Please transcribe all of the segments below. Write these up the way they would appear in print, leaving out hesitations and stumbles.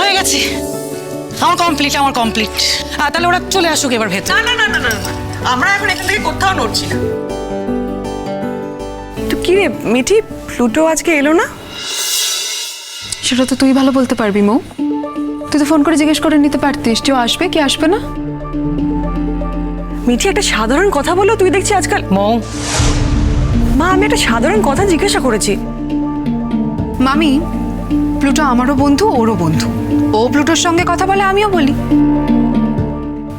হয়ে গেছে, আমার কমপ্লিট। তাহলে ওরা চলে আসুক এবার ভেতর। না না না না না, আমরা এখন এখান থেকে কোথাও নড়ছি না। তো কি রে মিঠি, প্লুটো আজকে এলো না? সেটা তো তুই ভালো বলতে পারবি মৌ। তুই তো ফোন করে জিজ্ঞেস করে নিতে পারতিস যে ও আসবে কি আসবে না। মিঠি, একটা সাধারণ কথা বলো, তুই দেখছি আজকাল। মৌ, মা, আমি একটা সাধারণ কথা জিজ্ঞাসা করেছি। মামি, প্লুটো আমারও বন্ধু, ওরও বন্ধু। ও প্লুটোর সঙ্গে কথা বলে, আমিও বলি।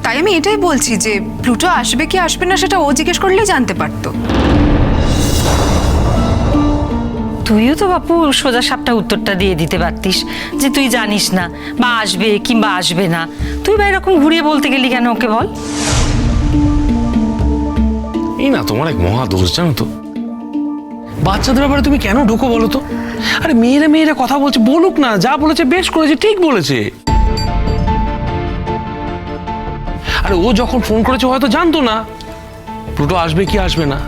তাই আমি এটাই বলছি যে প্লুটো আসবে কি আসবে না সেটা ও জিজ্ঞেস করলেই জানতে পারতো। তুইও তো বাপু সোজা সাপটা উত্তরটা দিয়ে দিতে পারতিস যে তুই জানিস না বা আসবে কিংবা আসবে না। তুই বা এরকম ঘুরিয়ে বলতে গেলি কেন, ওকে বল। এই না তোমার এক মহা দোষ, জানো তো। বাচ্চাদের ব্যাপারে তুমি কেন ঢুকো বলো তো? আরে মেয়েরা কথা বলছে, বলুক না, যা বলেছে বেশ করেছে, ঠিক বলেছে। আরে ও যখন ফোন করেছে হয়তো জানতো না প্লুটো আসবে কি আসবে না।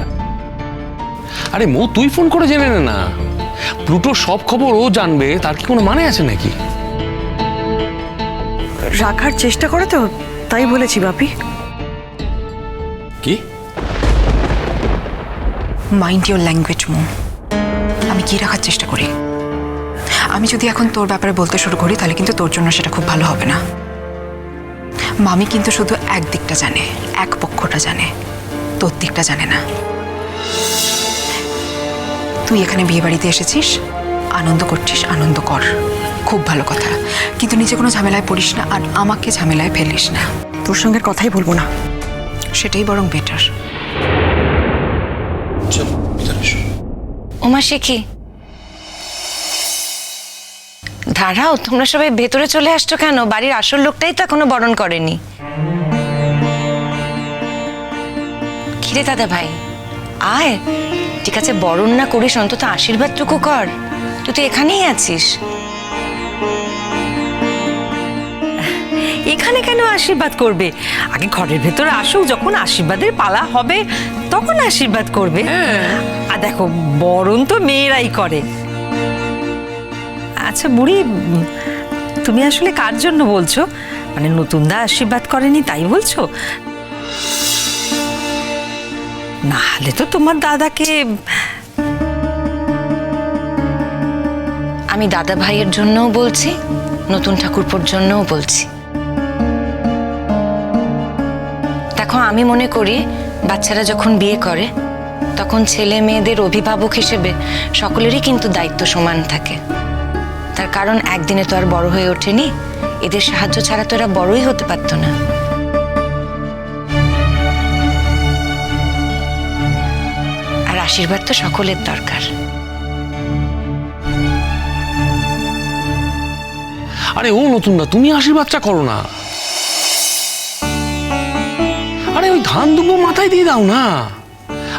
আরে মৌ, তুই ফোন করে জেনে নে না, প্লুটোর সব খবর ও জানবে, তার কি কোনো মানে আছে নাকি? রাখার চেষ্টা করে তো, তাই বলেছি বাপি। কি? মাইন্ড ইওর ল্যাঙ্গুয়েজ মৌ। আমি কি রাখার চেষ্টা করি? আমি যদি এখন তোর ব্যাপারে বলতে শুরু করি তাহলে কিন্তু তোর জন্য সেটা খুব ভালো হবে না। মামি কিন্তু শুধু এক দিকটা জানে, এক পক্ষটা জানে, তোর দিকটা জানে না। তুই এখানে বিয়ে বাড়িতে এসেছিস, আনন্দ করছিস, আনন্দ কর, খুব ভালো কথা। কিন্তু নিজে কোনো ঝামেলায় পড়িস না আর আমাকে ঝামেলায় ফেলিস না। তোর সঙ্গে কথাই বলবো না। সেটাই বরং বেটার। ওমা, সে কি? দাঁড়াও, তোমরা সবাই ভেতরে চলে আসছো কেন? বাড়ির আসল লোকটাই তো এখনো বরণ করেনি। কিরে দাদা ভাই, আয়। ঠিক আছে, বরণ না করিস, অন্তত আশীর্বাদটুকু কর। তুই তো এখানেই আছিস। এখানে কেন আশীর্বাদ করবে? আগে ঘরের ভেতরে আসুক, যখন আশীর্বাদের পালা হবে তখন আশীর্বাদ করবে। আর দেখো, বরণ তো মেয়েরাই করে। আচ্ছা বুড়ি, তুমি আসলে কার জন্য বলছো? মানে নতুন দা আশীর্বাদ করেনি তাই বলছো? না হলে তো তোমার দাদাকে। আমি দাদা ভাইয়ের জন্যও বলছি, নতুন ঠাকুরপোর জন্যও বলছি। দেখো, আমি মনে করি বাচ্চারা যখন বিয়ে করে তখন ছেলে মেয়েদের অভিভাবক হিসেবে সকলেরই কিন্তু দায়িত্ব সমান থাকে। তার কারণ একদিনে তো আর বড় হয়ে ওঠেনি, এদের সাহায্য ছাড়া তো এরা বড়ই হতে পারতো না। আর আশীর্বাদ তো সকলের দরকার। আরে ও নতুন না, তুমি আশীর্বাদটা করো না। আরে ওই ধান দুটো মাথায় দিয়ে দাও না।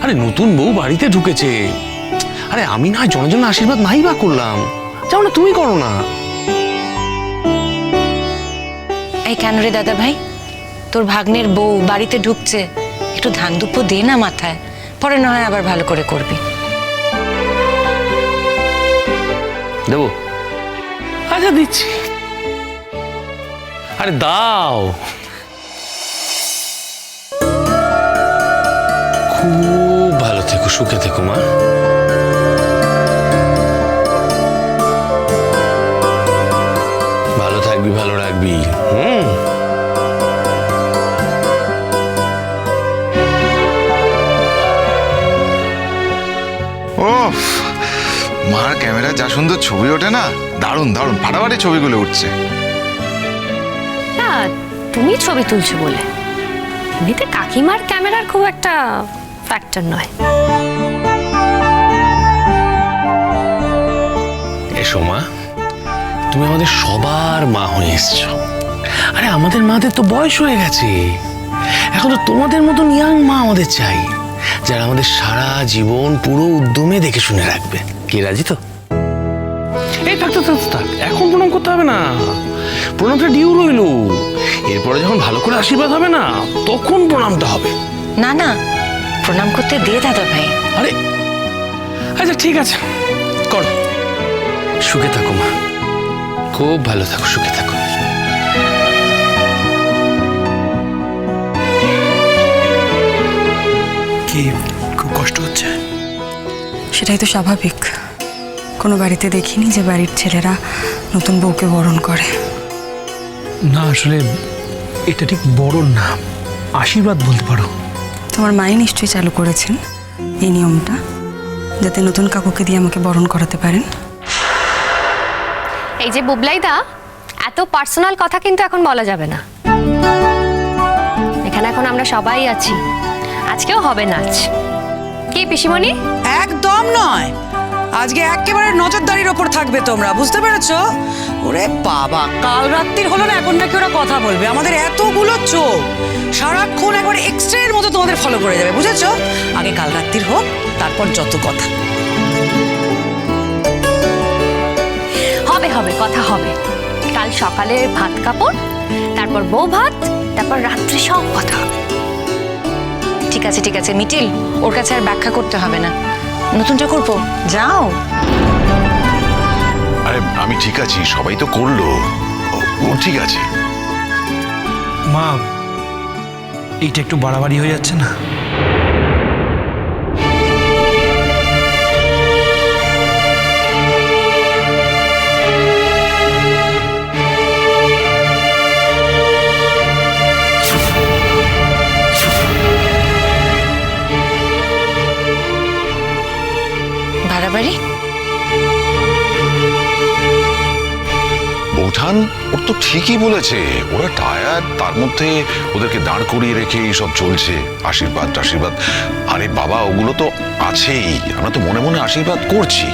আরে নতুন বউ বাড়িতে ঢুকেছে। আরে আমি না জনের আশীর্বাদ নাই বা করলাম, যাও না, তুমি করো না। এই কেন রে দাদা ভাই, তোর ভাগ্নের বউ বাড়িতে ঢুকছে, একটু ধান দুপো দে না মাথায়, পরে না হয় আবার ভালো করে করবি। দেবো? আচ্ছা দিচ্ছি। আরে দাও। খুব ভালো থেকো, সুখে থেকো মা। ভালো থাকবি, ভালো রাখবি। ওফ, মার ক্যামেরা যা সুন্দর ছবি ওঠে না, দারুণ দারুণ ফাটাফাটি ছবিগুলো উঠছে। না, তুমি ছবি তুলছো বলে, এমনিতে কাকিমার ক্যামেরার খুব একটা ফ্যাক্টর নয়। এসো মা, তুমি আমাদের সবার মা হয়ে এসছো। আরে আমাদের মাদের তো বয়স হয়ে গেছে, এখন তো তোমাদের মতন ইয়াং মা আমাদের চাই, যারা আমাদের সারা জীবন পুরো উদ্যমে দেখে শুনে রাখবে। কে রাজি তো? এই থাক, এখন প্রণাম করতে হবে না, প্রণামটা ডিউ রইল। এরপরে যখন ভালো করে আশীর্বাদ হবে না, তখন প্রণামটা হবে। না না, প্রণাম করতে দে দাদা ভাই। আরে আচ্ছা ঠিক আছে, করো। সুখে থাকো মা, খুব ভালো থাকো, সুখে থাকো। কি খুব কষ্ট হচ্ছে? সেটাই তো স্বাভাবিক। কোনো বাড়িতে দেখিনি যে বাড়ির ছেলেরা নতুন বউকে বরণ করে। না আসলে এটা ঠিক বরণ না, আশীর্বাদ বলতে পারো। তোমার মাই নিশ্চয়ই চালু করেছেন এই নিয়মটা, যাতে নতুন কাকুকে দিয়ে আমাকে বরণ করাতে পারেন। এই যে বুবলাইদা, এত পার্সোনাল কথা কিন্তু এখন বলা যাবে না। এখানে এখন আমরা সবাই আছি, আজকেও হবে নাচ। কি পিসিমণি? একদম নয়, আজকে একেবারে নজরদারির ওপর থাকবে তোমরা, বুঝতে পেরেছো? ওরে বাবা, কাল রাত্রির হলো না, এখন নাকি ওরা কথা বলবে। আমাদের এতগুলো চোখ সারাক্ষণ একবার এক্সট্রা এর মতো তোমাদের ফলো করে যাবে, বুঝেছো? আগে কাল রাত্রির হোক, তারপর যত কথা। হবে হবে, কথা হবে। কাল সকালে ভাত কাপড়, তারপর বউ ভাত, তারপর রাত্রে সব কথা হবে। ঠিক আছে ঠিক আছে মিটিল, ওর কাছে আর ব্যাখ্যা করতে হবে না। নতুনটা করবো, যাও। আরে আমি ঠিক আছি, সবাই তো করলো, ও ঠিক আছে। মা, এইটা একটু বাড়াবাড়ি হয়ে যাচ্ছে না? বাড়াবাড়ি? বৌঠান ওর তো ঠিকই বলেছে, ওরা টায়ার, তার মধ্যে ওদেরকে দাঁড় করিয়ে রেখে সব চলছে, আশীর্বাদ আশীর্বাদ। আরে বাবা, ওগুলো তো আছেই, আমরা তো মনে মনে আশীর্বাদ করছি।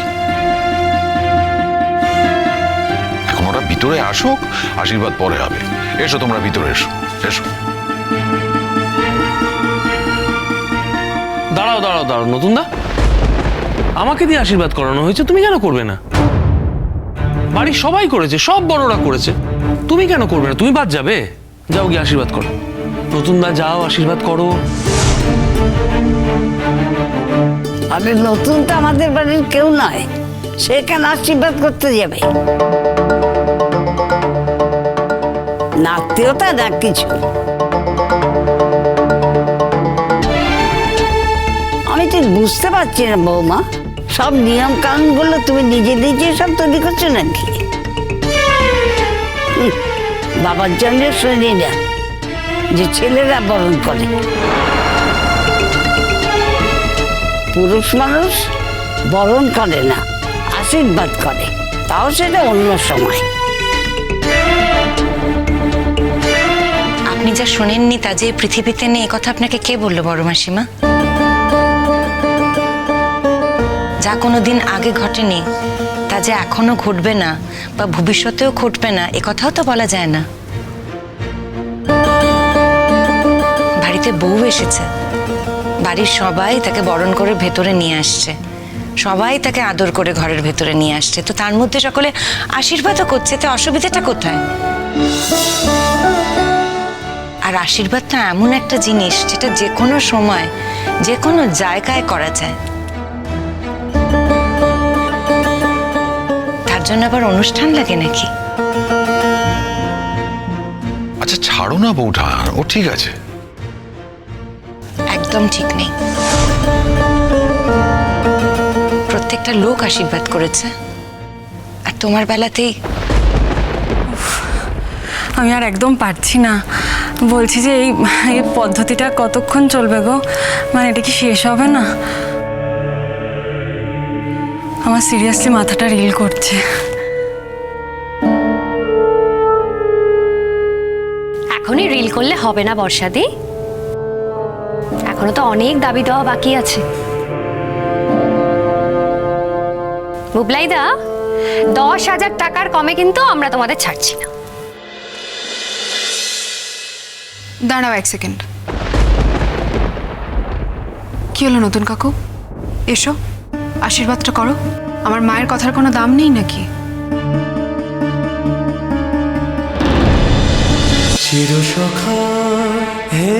এখন ওরা ভিতরে আসুক, আশীর্বাদ পরে হবে। এসো তোমরা ভিতরে এসো, এসো। দাঁড়াও দাঁড়াও দাঁড়াও, নতুন দা, আমাকে দিয়ে আশীর্বাদ করানো হয়েছে, তুমি কেন করবে না? বাড়ির সবাই করেছে, সব বড়রা করেছে, তুমি কেন করবে না? তুমি বাদ যাবে? যাও গিয়ে আশীর্বাদ করো। নতুন দা, যাও আশীর্বাদ করো। আরে নতুন তো আমাদের বাড়ির কেউ নয়, সে কেন আশীর্বাদ করতে যাবে? নাত্মীয়তা না কিছু। আমি ঠিক বুঝতে পারছি না বৌমা, সব নিয়ম কানুন গুলো তুমি নিজে নিজে সব তৈরি করছো নাকি? বাবার জন্য শুনি না যে ছেলেরা বরণ করে, পুরুষ মানুষ বরণ করে না, আশীর্বাদ করে, তাও সেটা অন্য সময়। আপনি যা শোনেননি তা যে পৃথিবীতে নেই, কথা আপনাকে কে বললো বড় মাসিমা? যা কোনোদিন আগে ঘটেনি তা যে এখনো ঘটবে না বা ভবিষ্যতেও ঘটবে না, এ কথাও তো বলা যায় না। বাড়িতে বউ এসেছে, বাড়ির সবাই তাকে বরণ করে ভেতরে নিয়ে আসছে, সবাই তাকে আদর করে ঘরের ভেতরে নিয়ে আসছে, তো তার মধ্যে সকলে আশীর্বাদও করছে, তো অসুবিধাটা কোথায়? আর আশীর্বাদটা এমন একটা জিনিস যেটা যে কোনো সময় যে কোনো জায়গায় করা যায়। তার জন্য আবার অনুষ্ঠান লাগে নাকি? আচ্ছা ছাড়ো না বৌঠান, ও ঠিক আছে। একদম ঠিক নেই। প্রত্যেকটা লোক আশীর্বাদ করেছে, আর তোমার বেলাতেই। আমি আর একদম পারছি না, বলছি যে এই পদ্ধতিটা কতক্ষণ চলবে গো? মানে এটা কি শেষ হবে না? আমার সিরিয়াসলি মাথাটা রিল করছে। এখনই রিল করলে হবে না বর্ষাদি, এখনো তো অনেক দাবি দেওয়া বাকি আছে। বুবলাইদা, 10,000 টাকার কমে কিন্তু আমরা তোমাদের ছাড়ছি না। দাঁড়াও এক সেকেন্ড। কি হলো নতুন কাকু? এসো, আশীর্বাদটা করো। আমার মায়ের কথার কোনো দাম নেই নাকি? চিরসখা হে